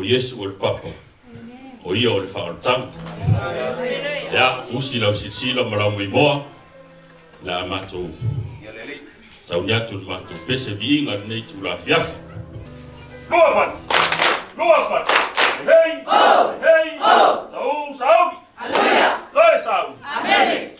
Yesu o le papa. O ia o le whaotanga. Ia, usi lau sitsila marau mai moa. La matou. Sauniatu le matou pese viinga nei tu la fiafa. Lua pat! Lua pat! Hei! Hei! Sau saudi! Aleluia! Toi saudi! Amen!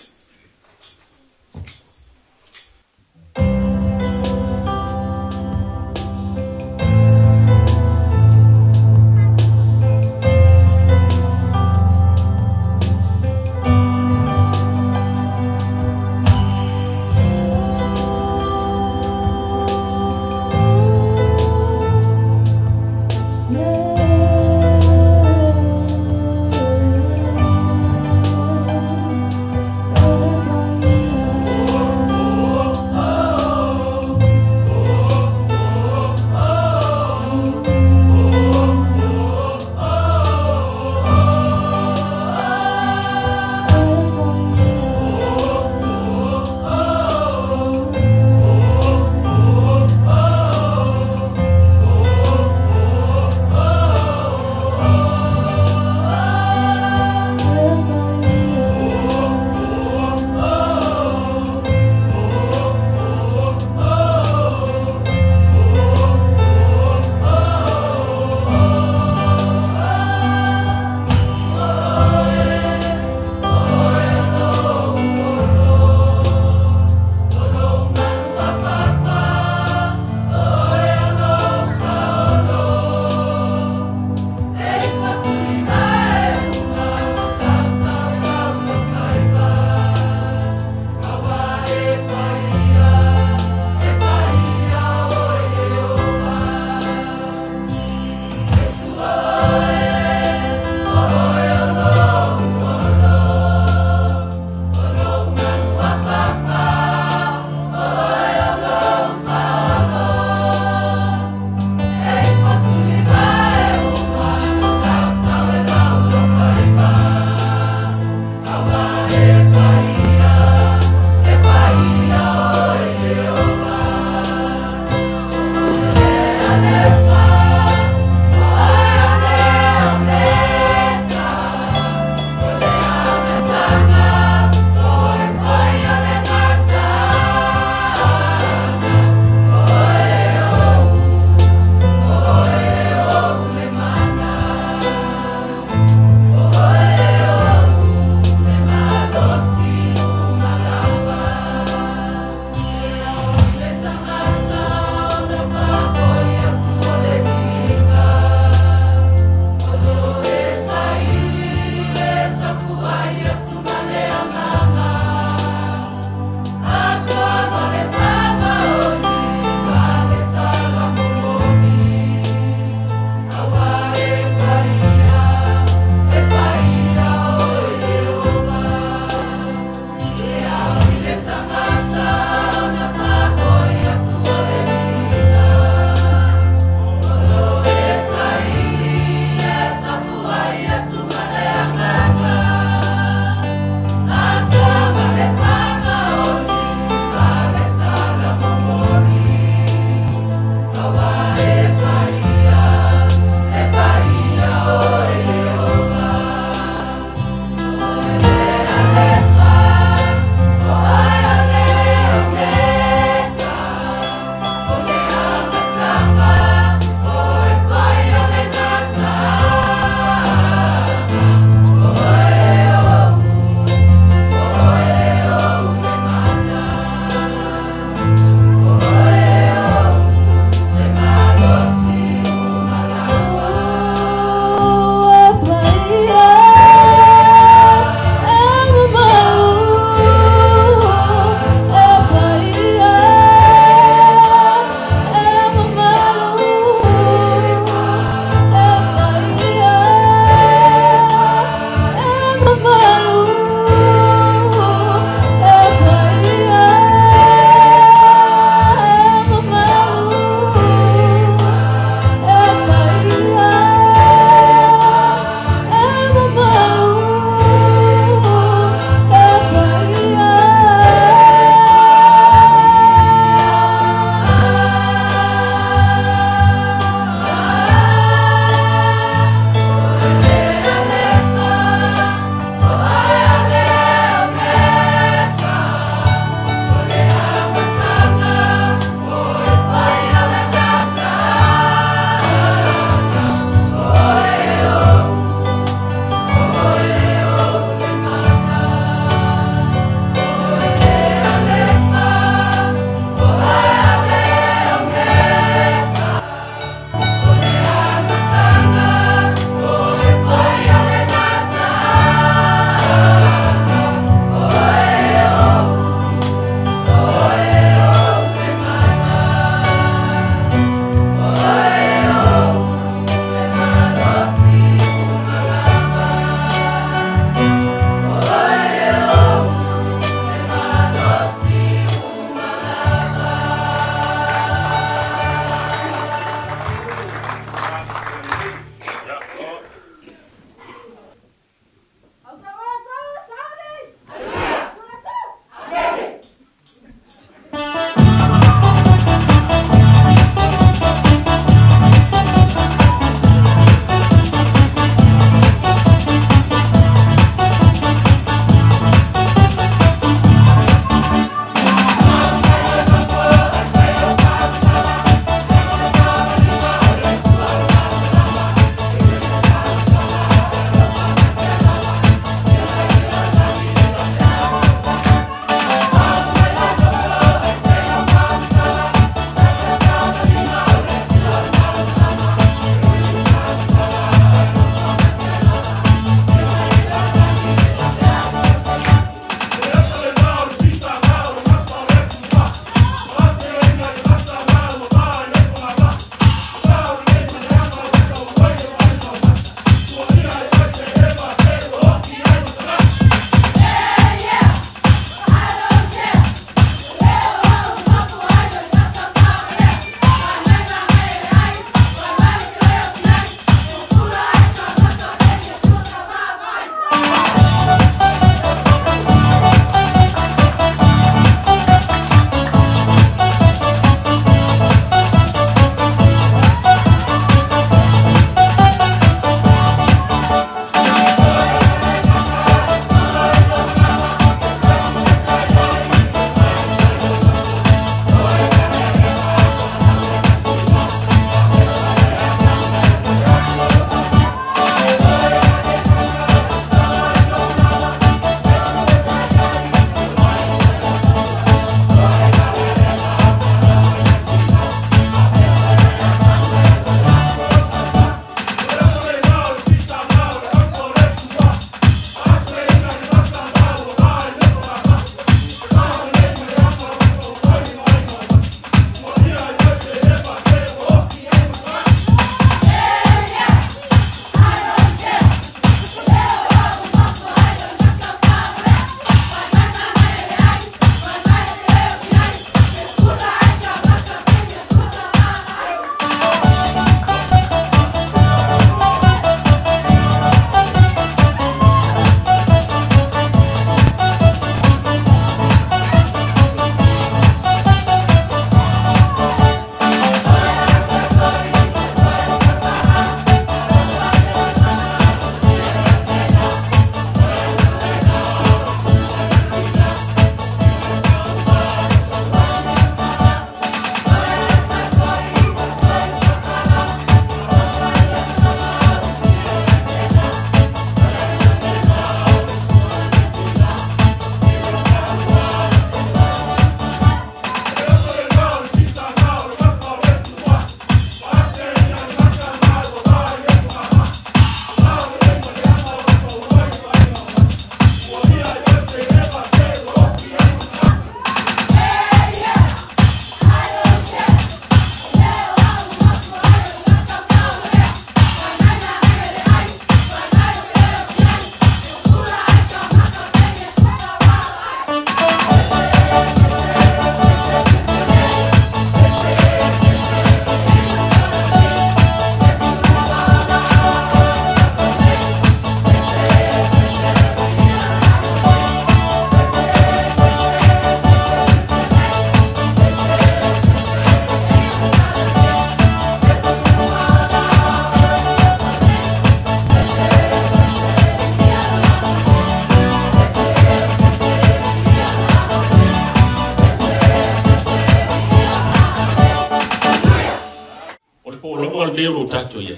fo la mo le ro tato ye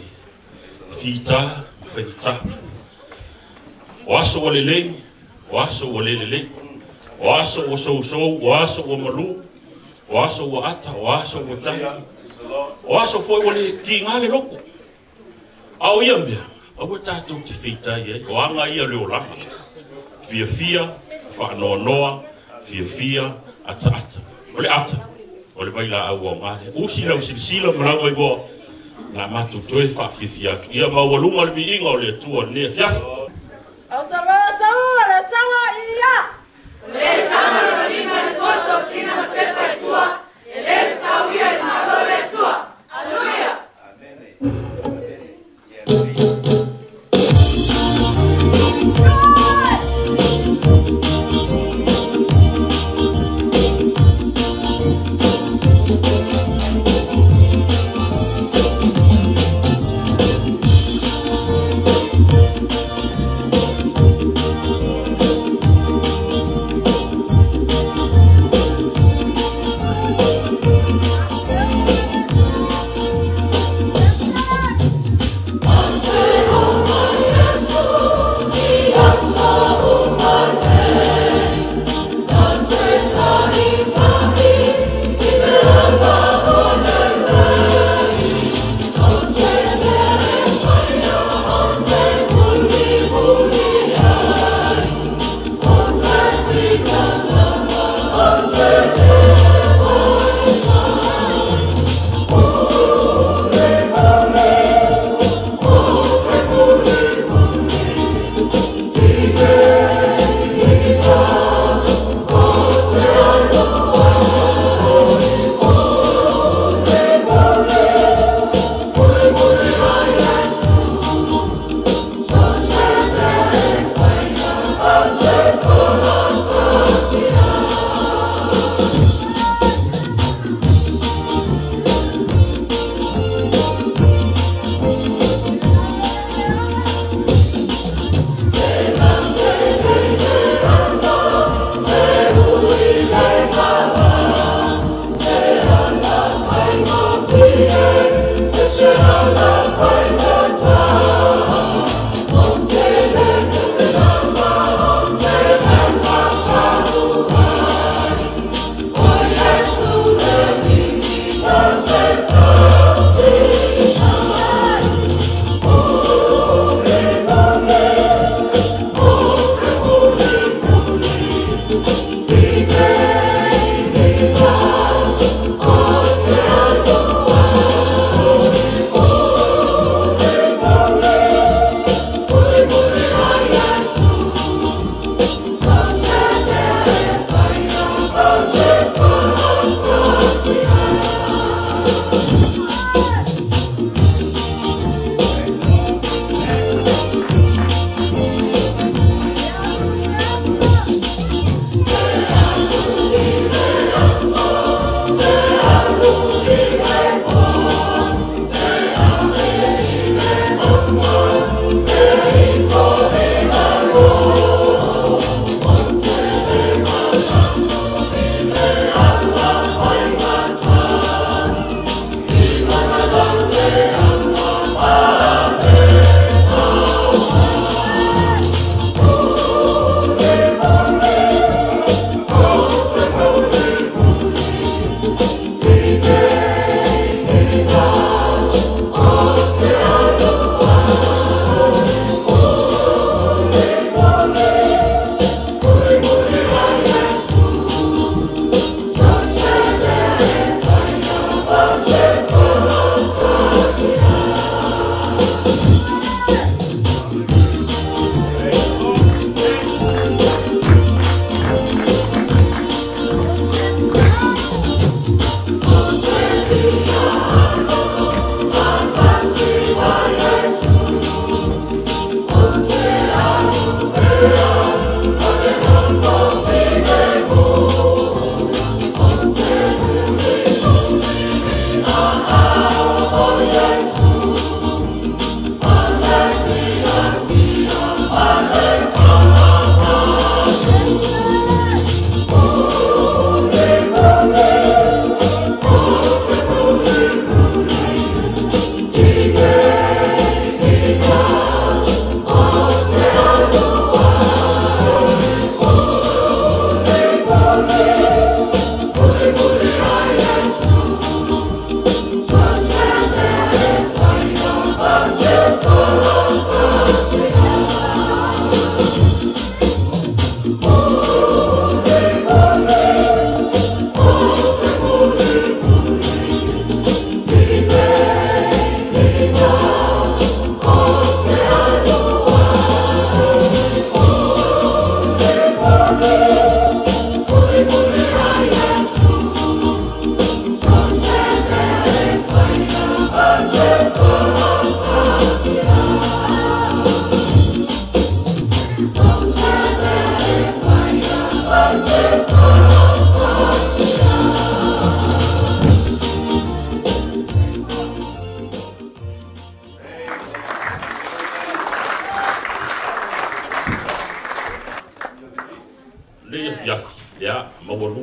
fita fita waso wale le waso wale le waso o so waso o malu waso o ata waso o tai waso foi wale ki ngale loko au ia mea au tato te fita ye o anga ia le ola fia fa noa fia ata ole ata ole vai la au ngale usi la sila mlango ibo la matu toe fa fia ia ma walunga le inga ole tu le fia au le tanga ia le tanga le lima spoto sina matepa tua le sawia na le tua aleluia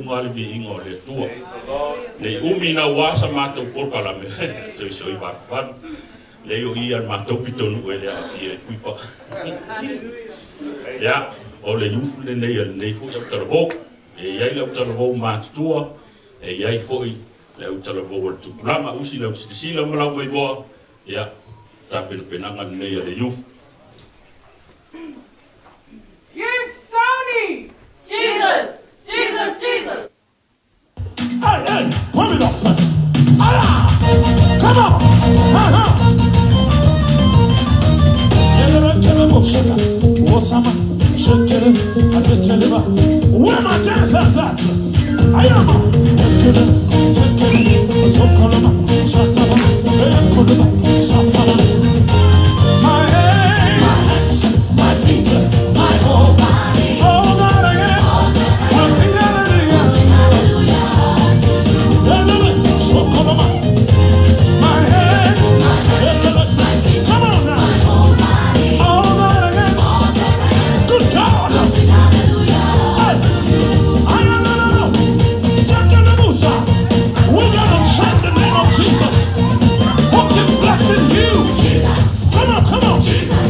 unga le vi ingo le tua. Le umina wasa mato por palame. So i va. Le yo ia mato pitonu ele a fie kuipa. Ya, o le yufu le nei fu ya tarvo. E ia le tarvo mat tua. E ia foi le tarvo tu plama usi le sila mala mo boa. Ya, tapen penanga nei le yufu. Give Sony! Jesus! Jesus! Jesus! Hey, warm it up. Come on. Where my dancers at? I am. My hands, my feet, my whole body. All that I am. Sing hallelujah. So come on. My head, my feet, come on now. My whole body. All that I am. Good God. Sing hallelujah. Check the Musa. We gotta chant the name of Jesus. Who is blessing you? Jesus. Come on. Jesus.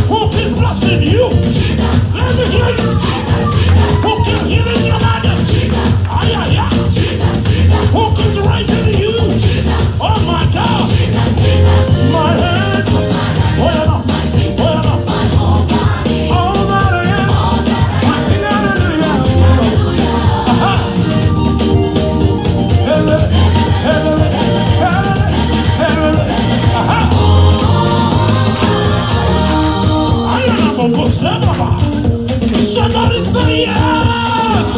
Who is blessing you? Jesus. Let me hear you. Jesus. Who can heal in your mother? Jesus. Ay. Jesus. Who is raising you? Jesus. Oh my God. Jesus. My hands. My feet. My whole body. All that I am. I sing hallelujah. Somebody say yes!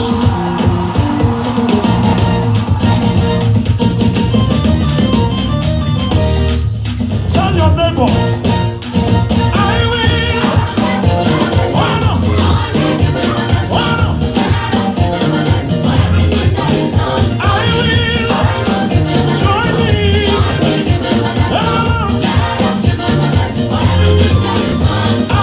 Tell your neighbor, I will. Why not? I will. Join me. I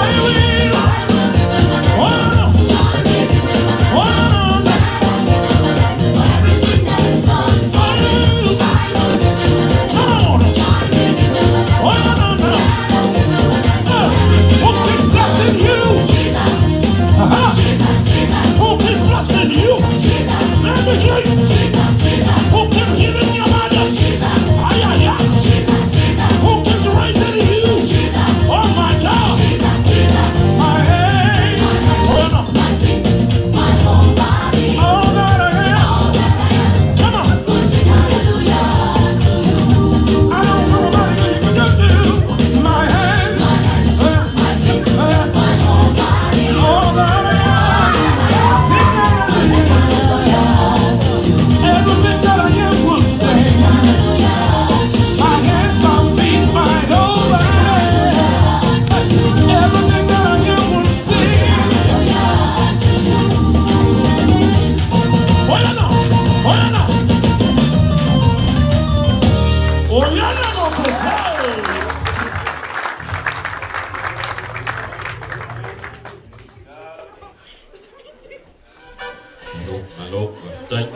Hello, thank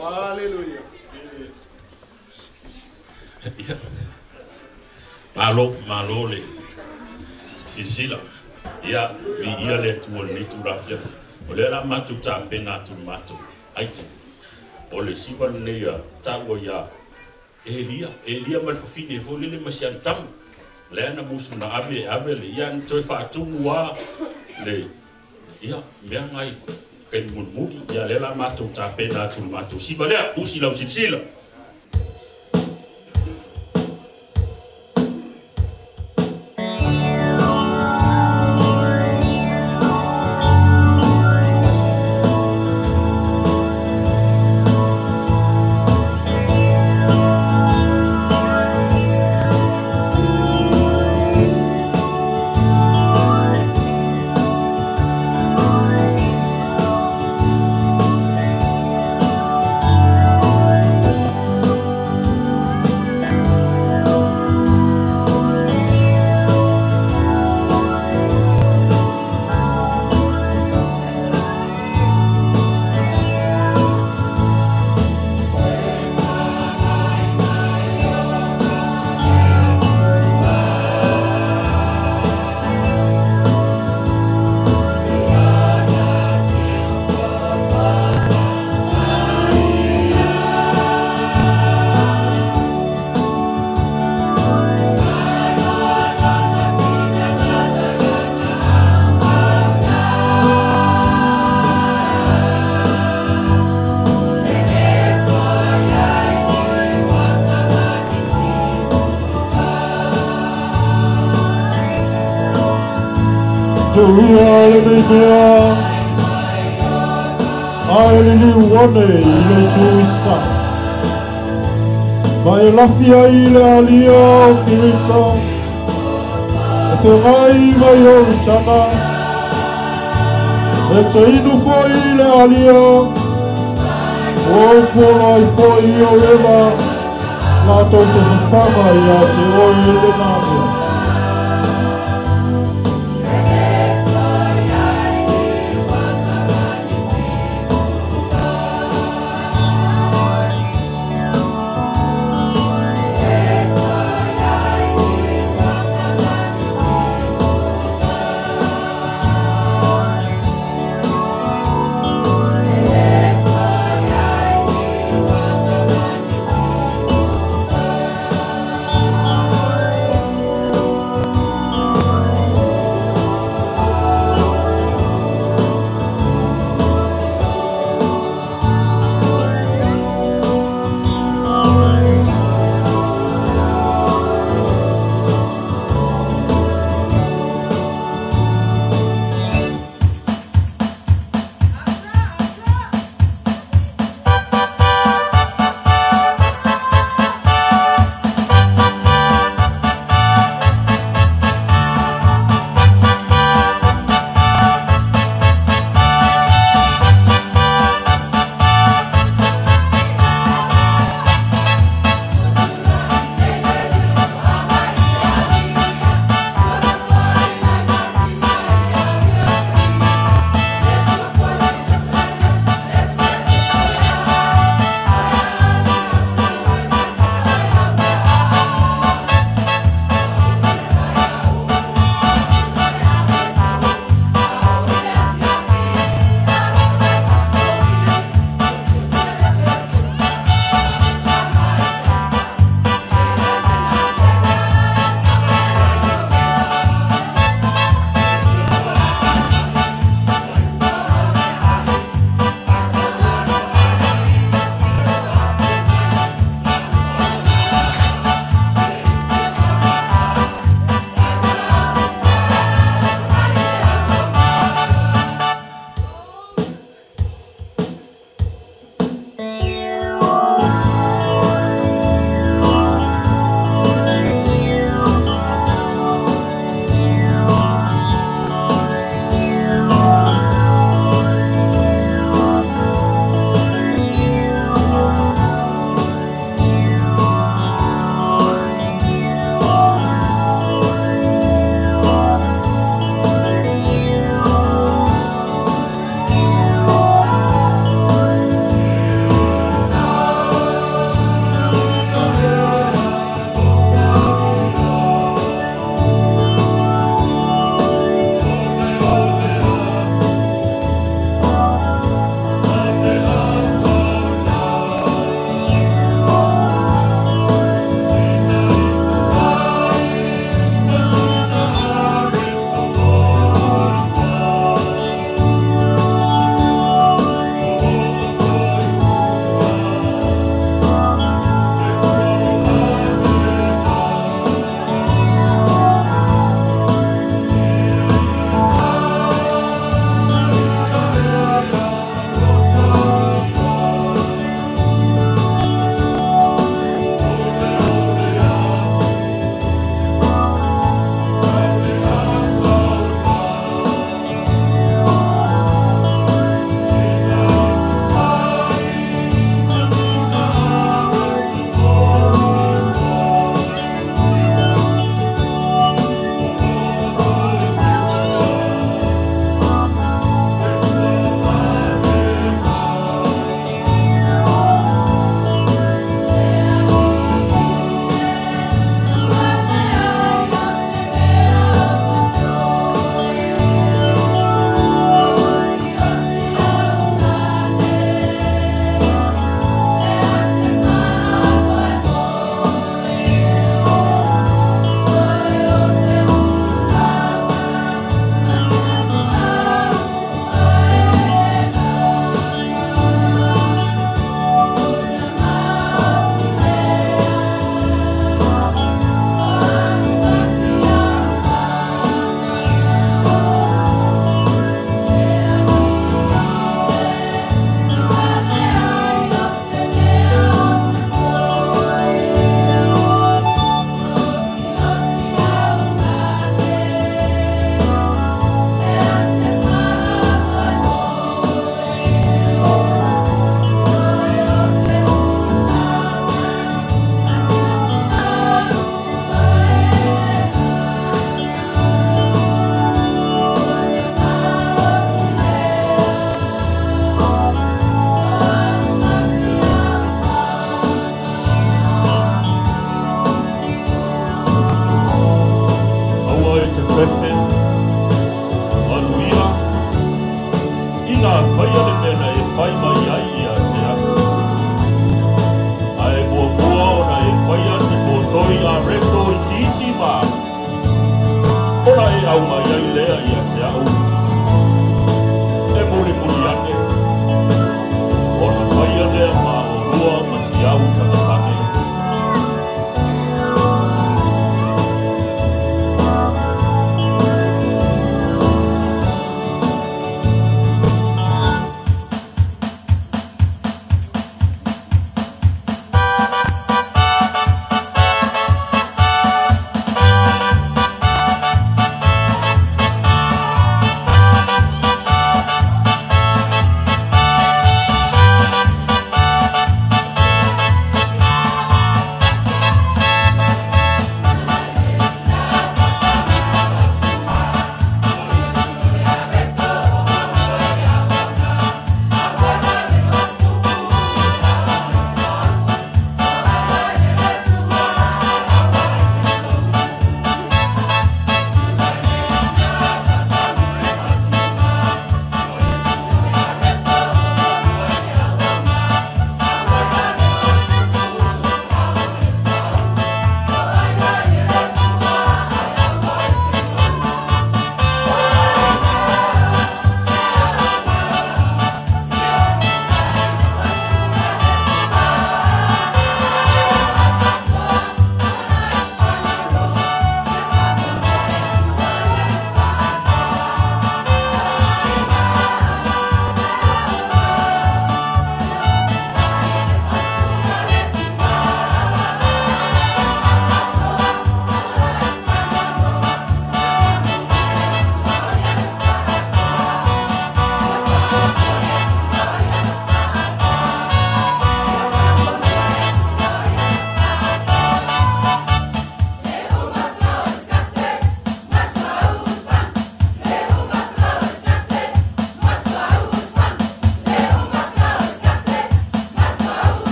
Hallelujah. Malo le sisila ya vi ia le tu le tu rafia o le la matu ta pena tu matu aite o le siva le ya tago ya Elia mal fofine fo le masian tam le ana musu na ave le ya toi fa tu wa le ya mea ngai ken mun ya le la matu ta pena tu matu siva le usi la sisila. Hallelujah. Hallelujah. Ile chuista. Vai lafia ile alio kirito. Efengai vai orichana. Ete inu fo ile alio. Opo ai fo io eva. La toto fama ya te o ile nabia.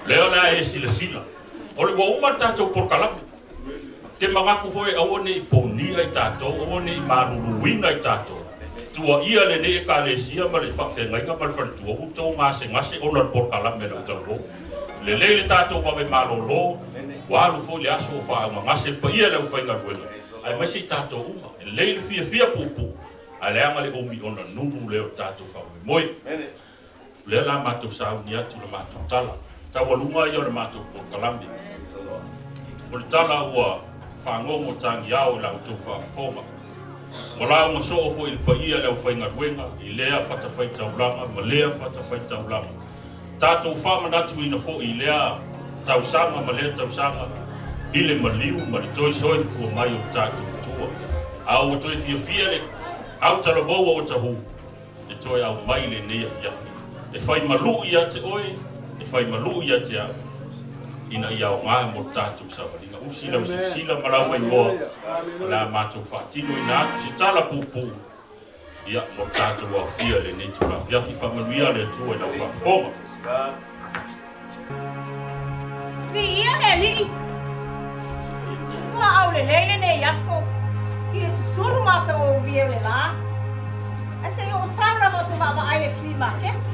leo la e sila o le uma tatou por kalame ke mangaku foi au nei poni ai tatou o nei maluluina ai tatou tua ia le ne ka le sia ma le fa fenga nga ma fa tua o to ngase ona por kalame le tau le tatou wa ve malolo wa lu foi le aso fa ngase pa ia le fa nga ruenga ai ma si tatou uma le fia pupu ale anga le omi ona nunu le tatou fa moi le la matou sa ni atu le matou tala tawalunga ia le matou por kalame o le tala ua whangongo tangi au lau tau whaafonga. Mo lao ma so ofo il pa ia lau whainga ruenga, i lea whatawhai taulanga, ma lea whatawhai taulanga. Tātou whamanatu ina fo i lea tausanga, ma lea tausanga, i le maliu, ma le toi soi fua mai o tātou tua. Au o toi fia le, au talavoa o tahu, le toi au mai le nea fiafi. E whai malu ia te oi, e whai malu ia te au. Ina ia o ngā mo tātou sawaringa. Usi lau sila malau mai moa. La mātou whaatino ina atu si tala pūpū. Ia mo tātou au fia le nei tula. Fiafi whamanuia le tua ina whaafonga. Ki ia le liri. Tua au le leile ne yaso. I le susulu mātou o via le la. Ese o saura mātou wa ai le flea market.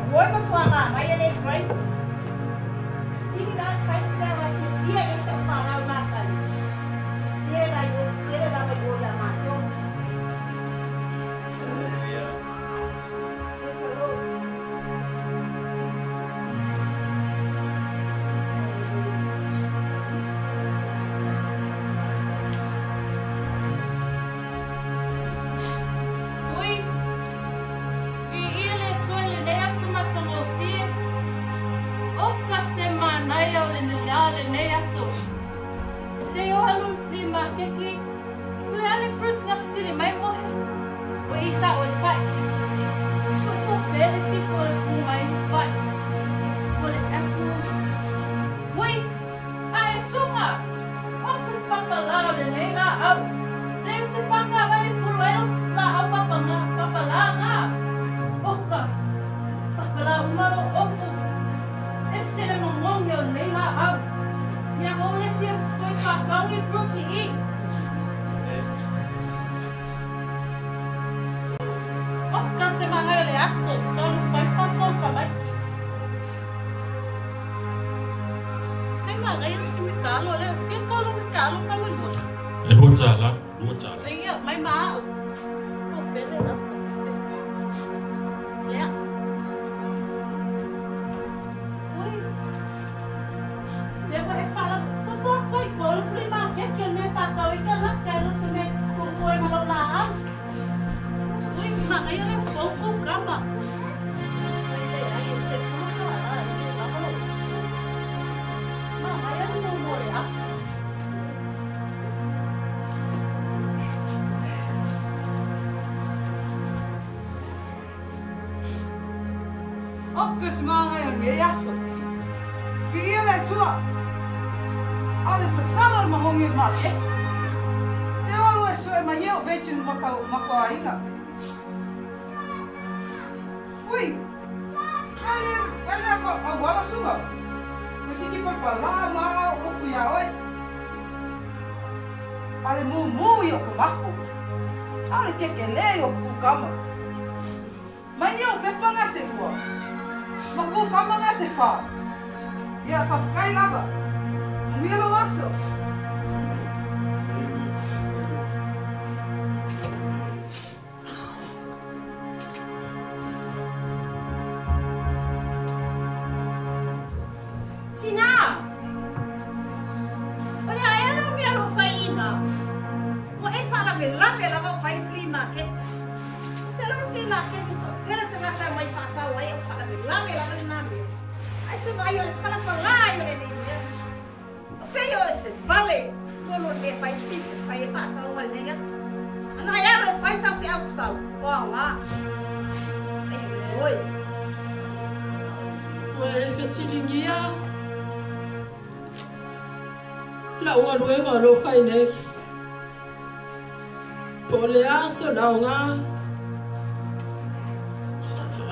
Woi matuanga, mai ane friends. Sini na friends na waki fia esa whana masari. Tiere na mai o la mato.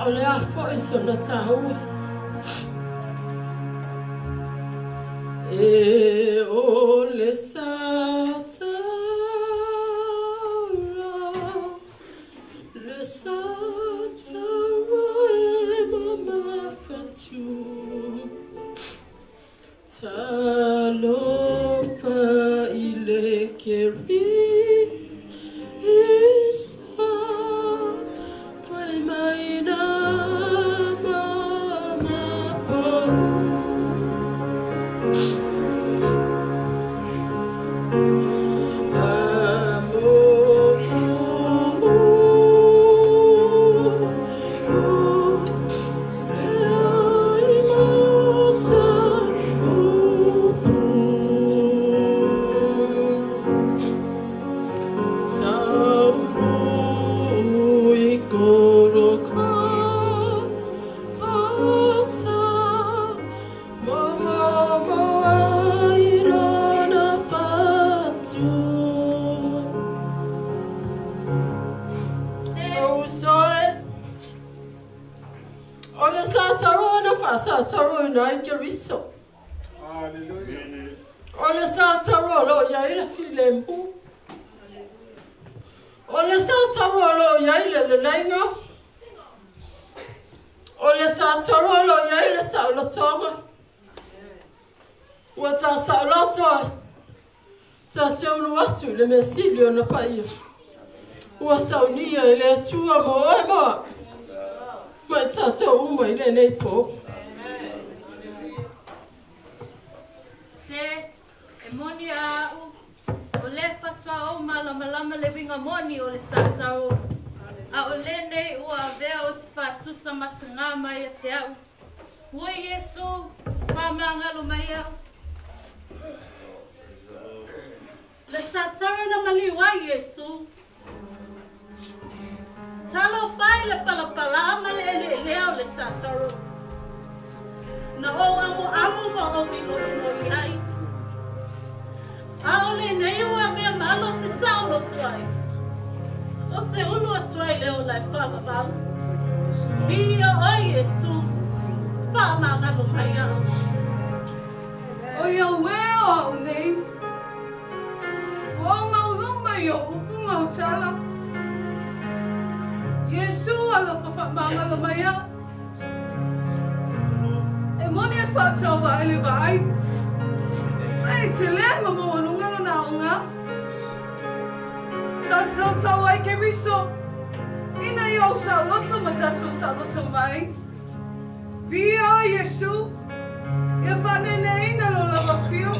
Ole a foi sona taua. E ole satara, le satara e mama fatu. Talofa ile keri. Ole satarolo ya ile filembu. Ole satarolo ya ile lengo. Ole satarolo ya ile saulotonga. Wata sauloto. Tate uluwatu le mesilio na paia. Wasaunia ile tua moema. Tate uma ile neipo. Moni au o le fatua o malama le vinga moni o le satao a o le nei ua vea o se fatusa matanga mai a te au ua Yesu pamangalo mai au le satao na maliwa Yesu talo pai le palapala ma le o le satao na o amo ma o mino ai Aole nei ua mea malo te saulo tuai. O te ulu atuai leo lai whamawau. Mini o oi Yesu. Whamangalo mai au. O ia wea o au nei. O mauruma i o upunga o tala. Yesu ala whamangalo mai au. E moni e whatau wa ele vai. Ai te lea mo onunga no naunga. Sa tau ai ke riso. Ina i o sa loto matatu sa loto mai. Via o Yesu. Ia whanene ina lo lava fio.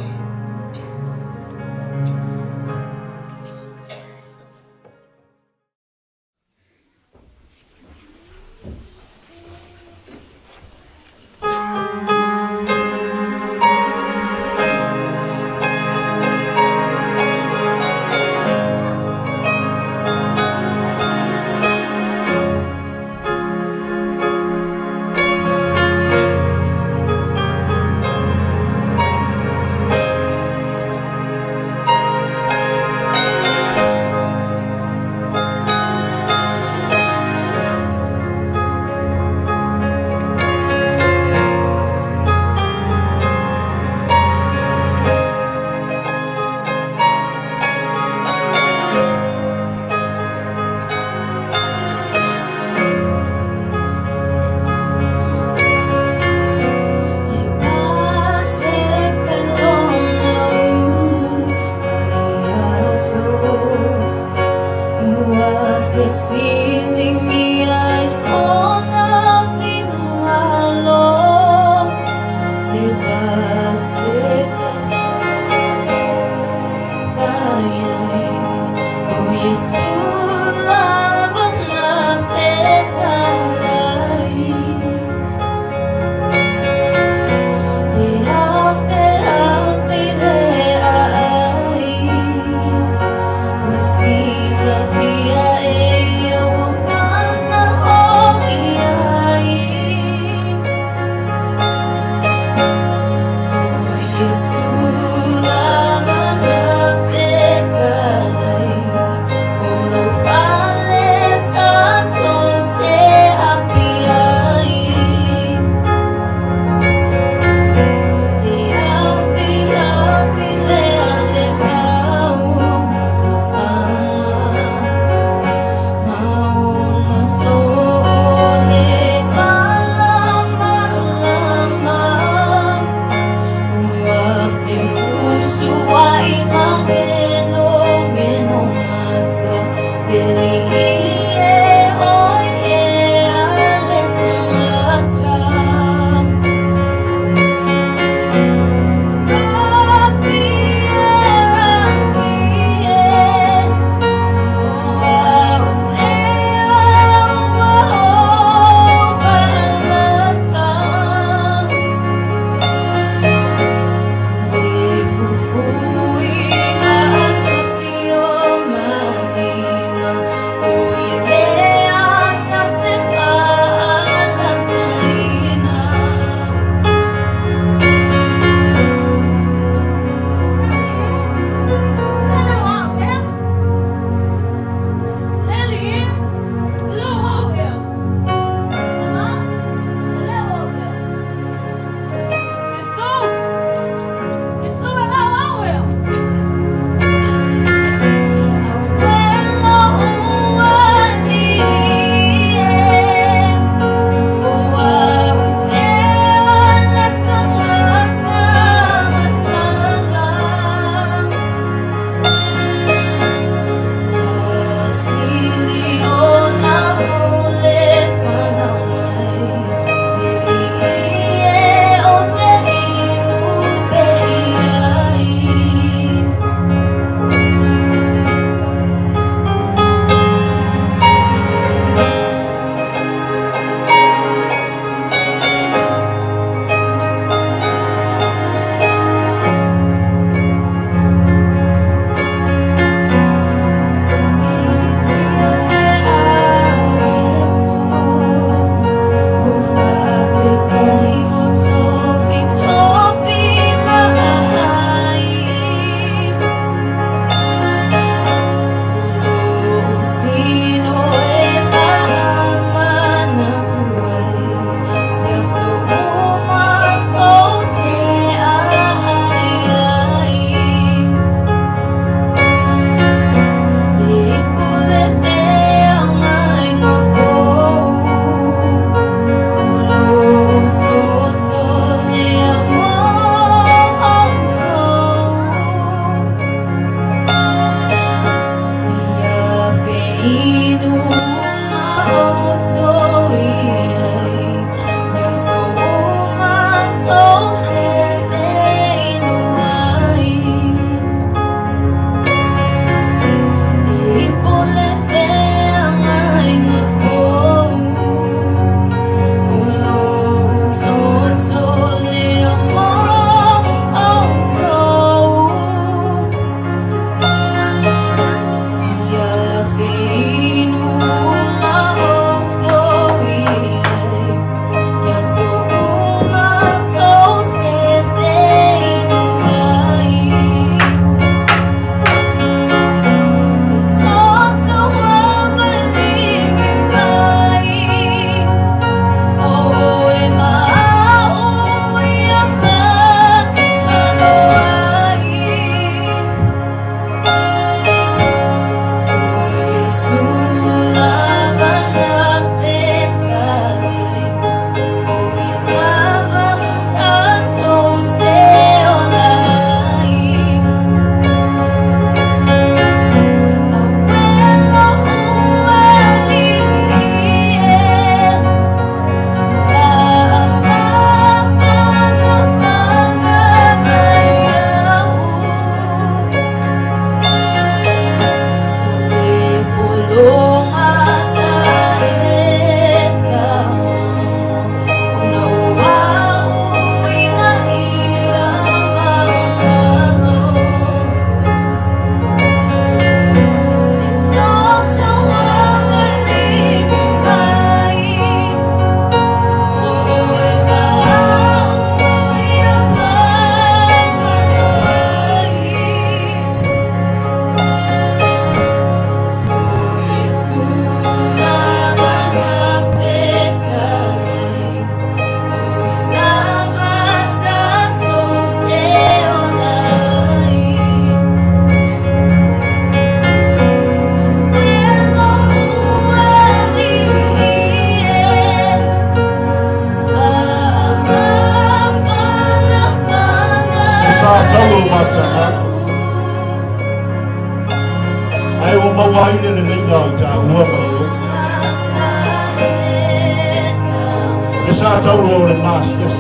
sa tauro le mas, yes.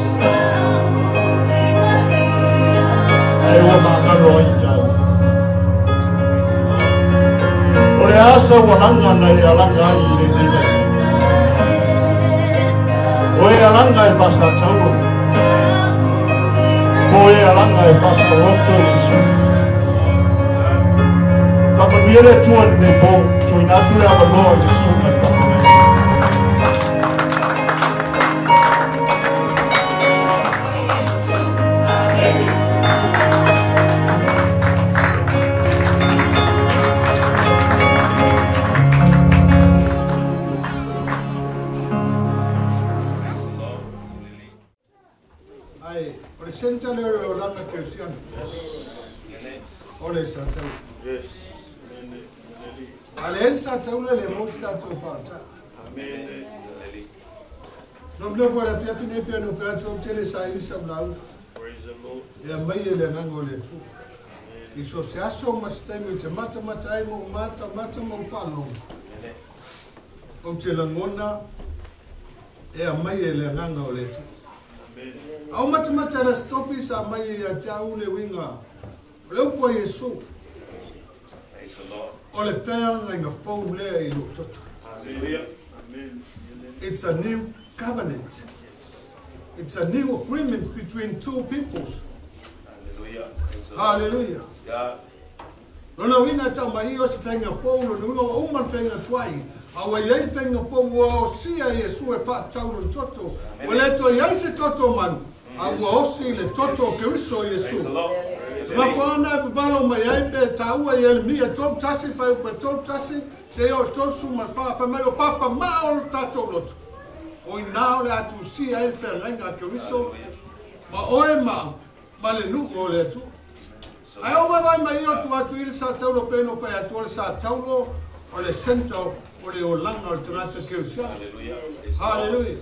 Ai wa mangaro i tau. O le asa wahanga nei alanga i le nei. O e alanga e fasa tauro. O e alanga e fasa roto Yesu. Kamanuele tuan me po, tu inatule awa loa Yesu mai whawhunga. Ai, o le senta leo o langa ke usiana. O le sa tau. Ale elsa taula le mosta to fata. Amen. No vle fora fia fine pe no pe to tele sai sa blau. Praise the Lord. Ya mai le nango le tu. I so se aso mastai mo te mata mata mo mata mo falo. O te langona e a mai le nango le tu. Amen. Au mata la stofi sa mai ya tau le winga. Le po Yesu. Praise the Lord. Ole whenga inga whau lea I lo toto. It's a new covenant. It's a new agreement between two peoples. Hallelujah. Rona wina tau mai o se whenga whau lo nunga o man whenga tuai. Awa iei whenga whau o sia Yesu e wha tau lo toto. O le to iei se toto man. Awa osi le toto ke wiso Yesu. Ma kona valo mai ai pe taua I mi e top tasi fai pe top tasi se o tosu ma fa mai o papa ma o tato lot. O ina le atu si ai fe lenga ke wiso. Ma oe ma le nu o le tu. Ai o mai o tu atu il sa taulo pe no fai atu le sa taulo o le sento o le o langa o tangata ke usia. Hallelujah.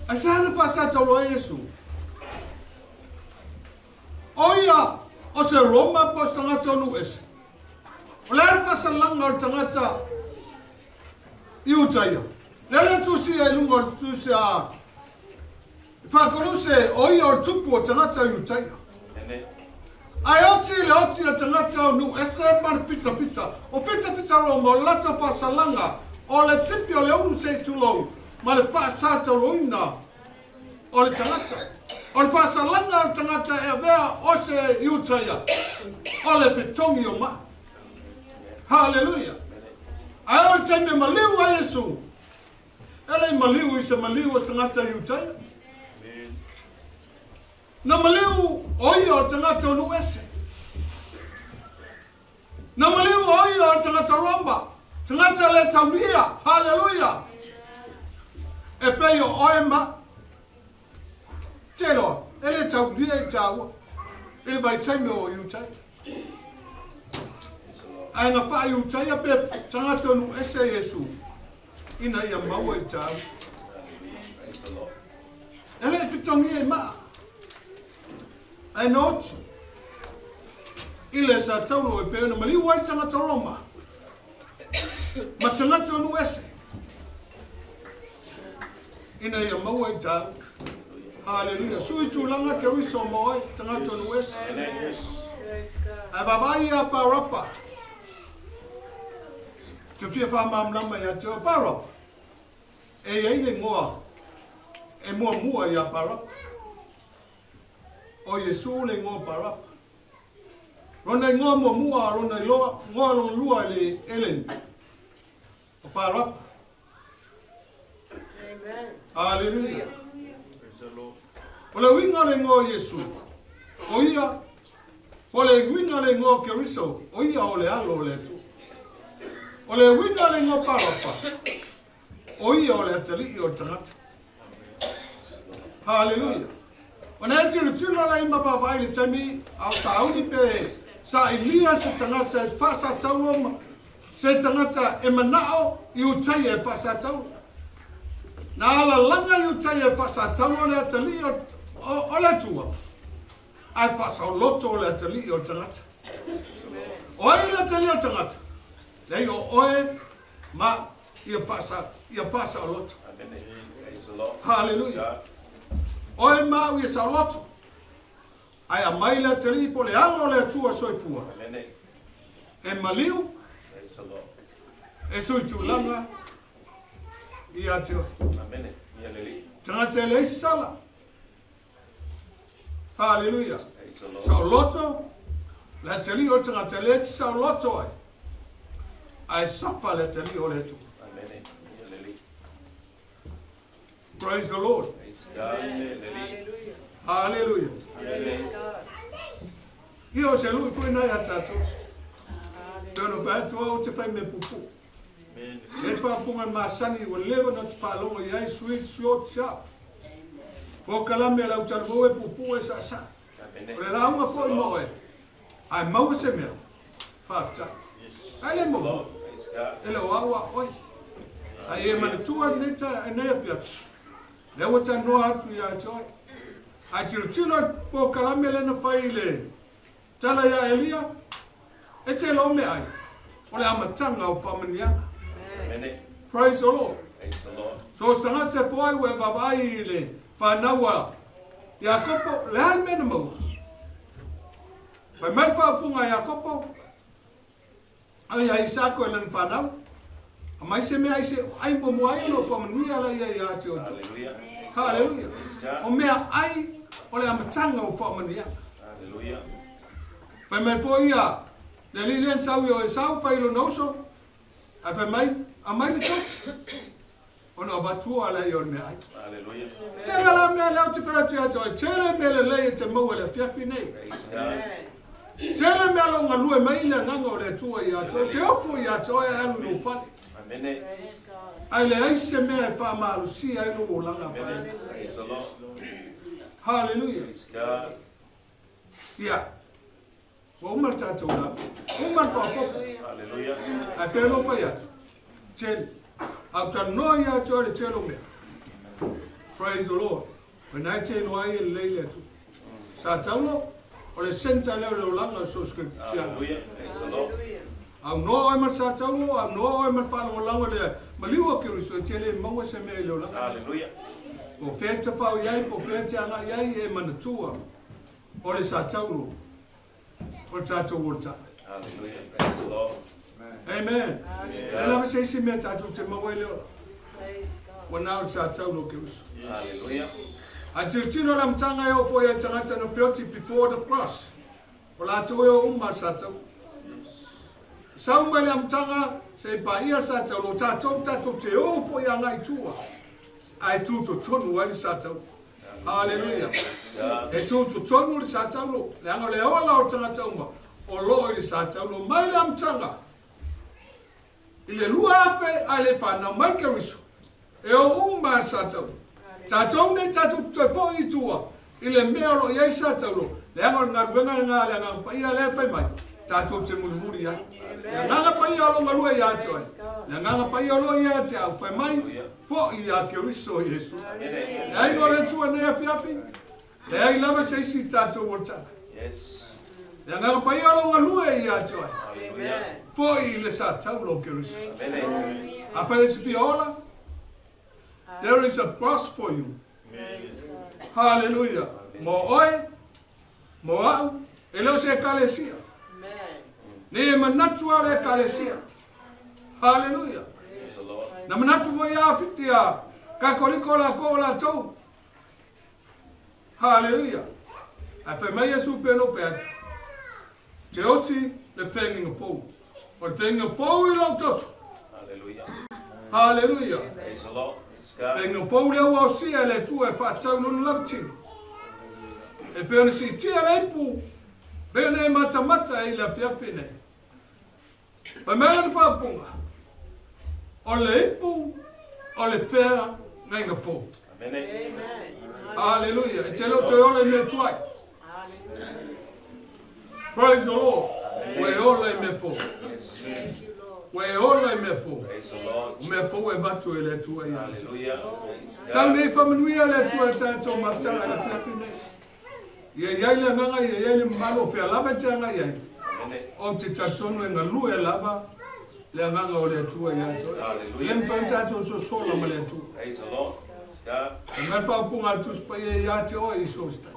Asana fa sa taulo Yesu. Oia, o se Roma po tangata onu ese. O le alfa sa langa o tangata I utaya. Lele tu si e lunga tu si a whakoluse oia o tupu o tangata I utaya. Ai oti le oti o tangata onu ese man fita. O fita Roma o lata fa sa langa o le tipi o le onu se tulou ma le fa sa tauloina o le tangata. O le whasalanga o tangata e vea o se iutaya. O le whitongi o ma. Hallelujah. Ai o te me maliu a Yesu. Ele maliu I se maliu o tangata iutaya. Na maliu oi o tangata o nuese. Na maliu oi o tangata romba. Tangata le taulia. Hallelujah. E pe o oema. Telo, ele tau via tau. Ele vai taime o iutai. Ai na fa iutai a pe tangata no ese Yesu. Ina ia maua I tau. Ele fitongi e ma. Ai not. Ile sa taulo e pe no mali wai tangata Roma. Ma tangata no ese. Ina ia maua I tau. Hallelujah. Sui tulanga ke wiso moai tangata no ese. Ai vavai a parapa. Te fia wha mamlama ia te o parapa. E eile ngoa. E mua ia parapa. O Yesu le ngoa parapa. Rona ngoa mua rona loa. Ngoa lon lua le elen. O parapa. Amen. Hallelujah. O le winga le ngō Yesu, o ia, o le winga le ngō Keriso, o ia o le alo le tu. O le winga le ngō parapa, o ia o le atali o tangata. Hallelujah. O na eti le tula la ima pawai le tami, au sauni pe, sa ilia se tangata e fasa tauloma, se tangata e manao I utai e fasa tauloma. Na ala langa I utai e fasa tauloma le atali o le tua. Ai fasa o loto o le atali o tangata. O ai le atali o tangata. Lei o oe ma ia fasa o loto. Hallelujah. Oe mau ia sa loto. Ai a mai le tali po le alo le tua soifua. E maliu. E soitulanga. Ia teo. Tanga te le sala. Hallelujah. Sa loto. Le tali o tanga te le sa loto ai. Ai safa le tali o le tu. Praise the Lord. Hallelujah. Io se lui foi na tato. Pero vai tu o te fai me pupu. E fa punga masani o leva na te fa longo ia sweet short sharp. O kalame la utarvo e pupu e sa sa. Pre la unha foi moe. Ai mau se me. Fafta. Ale mo. Ele wa oi. Ai e man tu al neta ne pia. Le o ta no atu ya joy. A tirtilo po kalame le na faile. Tala ya Elia. E te lo me ai. Ole amatanga o famanianga. Praise the Lord. So stanga te foi we vavai le fanawa. Jacopo le alme na mo. Fa mai fa punga Jacopo. Ai Isako le fanau. Mai se me ai se ai mo mo ai no famania la ya te o. Hallelujah. O mea ai ole amatanga o famania. Hallelujah. Pai mai foi ia le lilian sau yo sau fai lo noso. A fai mai a mai le tof. Ona va tu ala yo me ai. Hallelujah. Tela la me la tu fa tu ato. Tela me le te mo le fia fine. Tela me lo ngalu e mai le nganga le tu ia to. Te ofo ia to e alu no fale. Amen. Ai le ai se me fa malu si ai lo langa fale. Praise the Lord. Hallelujah. Praise God. Yeah. Umar tato la. Umar fa popo. Hallelujah. A pelo faiato. Chen. After no ya to the chelo me. Praise the Lord. When I tell you I lele tu. Sa taulo o le senta le langa so script. Hallelujah. Praise the Lord. Au no ai mar sa taulo, au no ai mar fa langa le maliwa ke so chele mo se me le langa. Hallelujah. Po feta fa yai, po feta nga yai e manatua. O le sa taulo. O tato volta. Hallelujah. Praise the Lord. Amen. E lava se si me tato te mawele o. Wana o sa taulo ke uso. Hallelujah. A tirtino la mtanga yo fo ya tangata no feoti before the cross. O la to yo umma sa tau. Sa umma le mtanga se pa ia sa taulo tato te o fo ya ngai tua. Ai tu to tonu wali sa tau. Hallelujah. E tu to tonu li sa taulo. Le anga le ola o tangata umma. O lo li sa taulo mai la mtanga. Ile lua afe ale fa na mai ke riso. E o umma sa tau. Tatou ne tatou te fo i tua. Ile mea lo iei sa taulo. Le anga ngā ruenga ngā le anga paia le fai mai. Tatou te muri ia. Le nganga paia lo ngalua ia te oi. Le nganga paia lo ia te au fai mai. Fo i a ke riso Yesu. Le ai no le tua ne afi afi. Le ai lava se isi tatou wata. Yes. Le nganga paia lo ngalua ia te oi. Hallelujah. Fo i le sa taulo ke riso. Amen. A fai te fiola. There is a cross for you. Hallelujah. Mo oi, mo au, e leo se kalesia. Ne e manatu ale kalesia. Hallelujah. Praise the Lord. Na manatu vo ia fitia, ka koliko la ko la tau. Hallelujah. A fe mai Yesu pe no peatu. Te osi le fengi fo. O le fengi fo I lo toto. Hallelujah. Hallelujah. Praise the Lord. Praise God. Vengo fole o sia le tu e fa tau no lavci. E pe si tia le pu. Bene mata I la fiafine. Pa mela fa punga. O le pu o le fera venga fo. Amen. Hallelujah. E te lo te ole me tuai. Praise the Lord. We ole me fo. We ole me fo. Praise the Lord. Me fo e vatu e le tua ia. Hallelujah. Praise Tau God. nei whamanuia le tua tātou matanga le whiawhine. Ia iai le nganga ia iai le malo whia lava tanga iai. Amen. O te tatonu e ngalu e lava le nganga o le tua ia toi. Le mwhan tātou so sola ma le tua. Praise the Lord. Ngai whaupunga tuspa ia te o iso stai.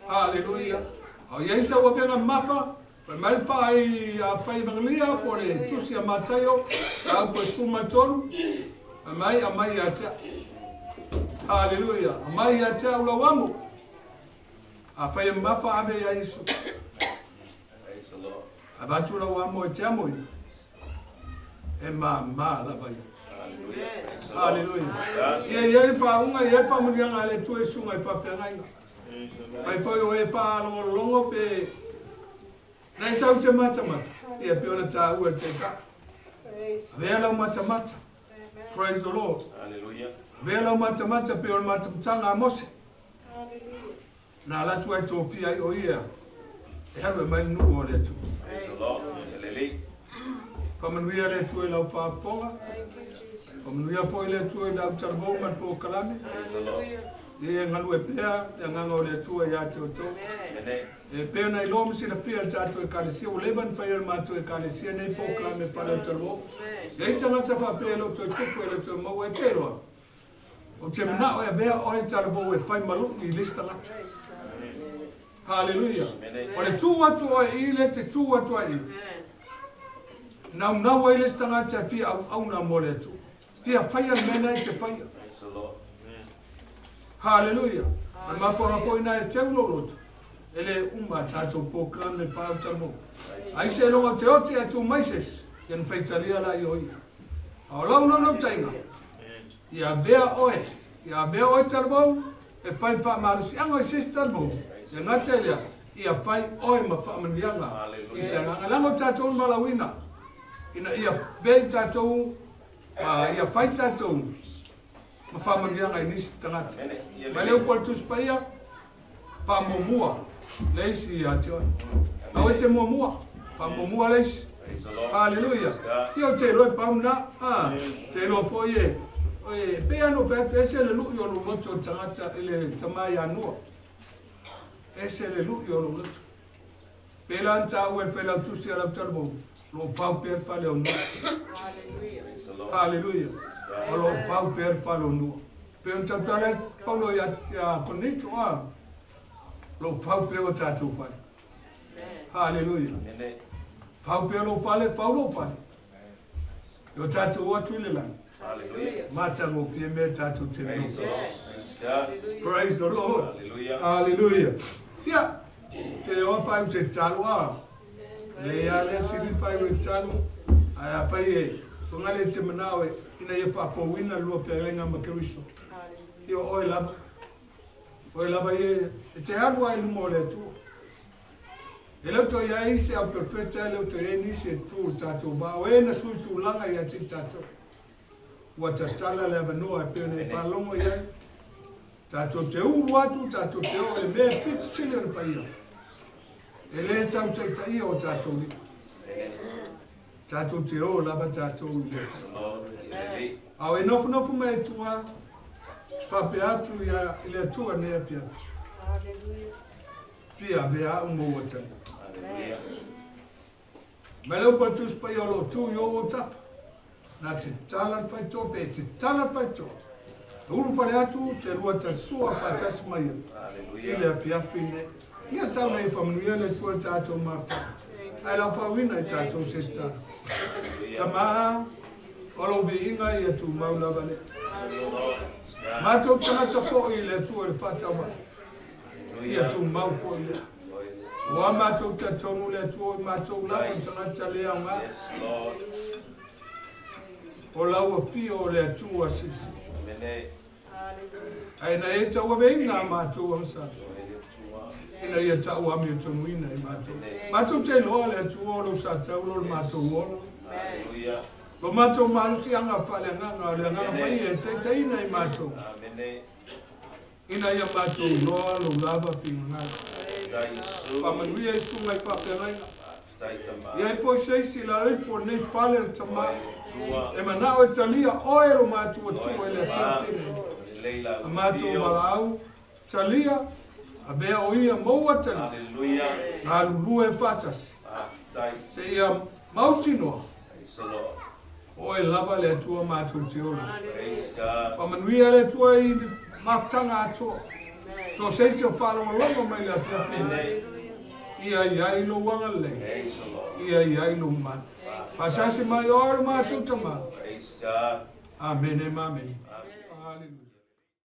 Hallelujah. O Yeisa wa benga mafa, mai whai a whai mangalia pore tusi a matayo, ka au po skuma tonu, mai a mai a tea. Hallelujah. A mai a tea ula wamu. A whai mafa ave a iso. A vatu la wamu e tea moi. E ma lava ia. Hallelujah. Ia whaunga, ia whamurianga le tue sunga i whawhiangainga. Pai foi o e pa longo pe nei sau te mata ia pe ona ta ua te ta vela mata praise the Lord hallelujah vela mata pe ona mata tanga mose na la tu ai tofia o ia e hawe mai nu o le tu praise the Lord lele como nu ia le tu e la fa fonga como nu ia foi le tu e la tarbo man po kalame praise the Lord e ngalu e pea e nganga o le tua ia te oto e pea na ilo misi na fia tato e kalesia o levan whaia mato e kalesia nei pokla me whare o talo e tangata whapea lo to tuku e lo to mau e te roa o te mnao e vea o e talo e whai malu i lista ngata hallelujah o le tu atu o e ile te tu atu a i nau e lista ngata fia au na mo le tu fia whaia mena e te whaia hallelujah. Ma fora foi na te uloloto. Ele tato poklan le fa tamo. Ai se longa te oti atu maises. Yen feitalia la ioia. Au no tainga. Ia vea oe talvo e fai fa malusi anga sister bo. Ia ngatelia ia fai oe ma fa manianga. Ia nga lango tato malawina. Ina ia ve tato ia fai tato. Ma fa manianga inis tangata. Ma leo por tus paia fa momua leisi atio. Au te momua fa momua leisi. Hallelujah. Io te lo pauna te lo foye. Oye, pe no fe le lu yo lo moto tangata ele tamaya no. Ese le lu yo lo moto. Pe lan ta o fe la tusi ala talbo. Lo fa per fa le no. Hallelujah. Hallelujah. Lo fa per fa lo no. Pe un tatale Paulo ya konito lo fa per o tatu fa. Hallelujah. Fau pe lo fale, fau lo fale. Yo tatu o tu le lan. Hallelujah. Mata mo fie me tatu te no. Praise the Lord. Hallelujah. Hallelujah. Yeah. Te o fa se talo le ya le sili fa le talo. Aya fa ye. So ngale te manawe ina ye fa po wina lo pe lenga makristo. Yo oi lava. Oi lava ye te halu ai mo le tu. Ele to ya isi a perfecta ele to ye ni se tu tato ba we na su tu langa ya ti tato. Wata tala le no a pe ne pa longo ya. Tato te u watu tato te o le me pit chile pa ia. Ele tau te tai o tato ni. Tato te o lava tato le. Au e nofu me tua fa pe atu ya ile tua ne fia. Fia vea mo wata. Meleu patus pa yo tu yo o taf. Na te tala fai to pe te tala fai to. Uru fale atu te rua ta sua fa tas mai. Ile fia fine. Ia tau nei familia le tua tato mata. Ai la fa wina tato seta. Tama olo vi inga ia tu maula vale. Mato tana to ile tu le fata wa. Ia tu mau fo ile. Wa mato ta tonu le tu mato la tana tale anga. Ola wa fio le tu asisi. Ai na e tawa venga mato wa sa. Ina ia tawa mi tonu ina mato. Mato te lo le tu lo sa tau lo mato wo. Hallelujah. Lo mato malusi anga fale nganga le nganga mai e te ina i mato. Ina ia mato lo lava finga. Pamanuia i tu mai paperai. Ia i po seisi la i po nei fale tama. E manao e talia oe lo mato o tu e le fine. A mato malau talia a vea o ia moua talia. A lulu e fatas. Se ia mautinoa. O e lava le atua mātou te ola. Praise God. Pamanuia le atua I maftanga atua. So seisi o whalonga mai le atua pene. Ia iai lo wanga le. Praise the Lord. Ia iai lo man. Patasi mai o aru mātou tama. Praise God. Amen e mameni. Amen. Hallelujah.